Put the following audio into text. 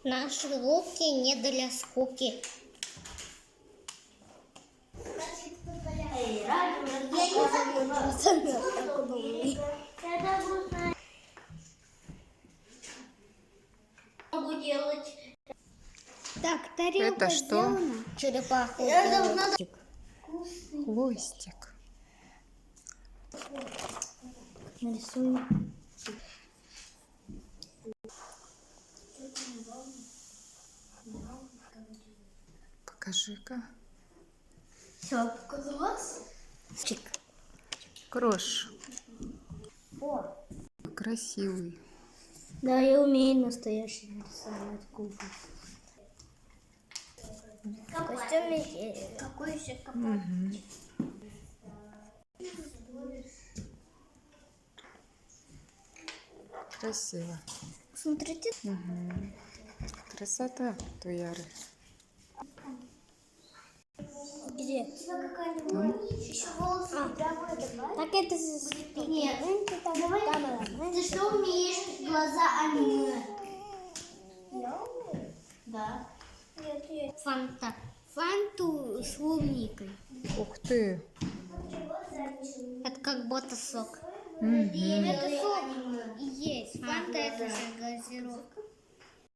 Наши руки не для скуки. Могу делать. Так, тарелка Это что? сделана. Черепаху. Хвостик. Нарисуем. Покажи-ка. Все. Чик. Крош. О. Красивый. Да, я умею настоящий рисовать куклу. Костюм. Какой еще капот? Красиво. Смотрите. Красота, Туяры. Где? Еще волосы Так это Нет. камера. Ты что умеешь? Глаза аниме. Да. Фанта. Фанту с клубникой. Ух ты. Это как будто сок. Это Это сок и есть. Фанта это же газировка.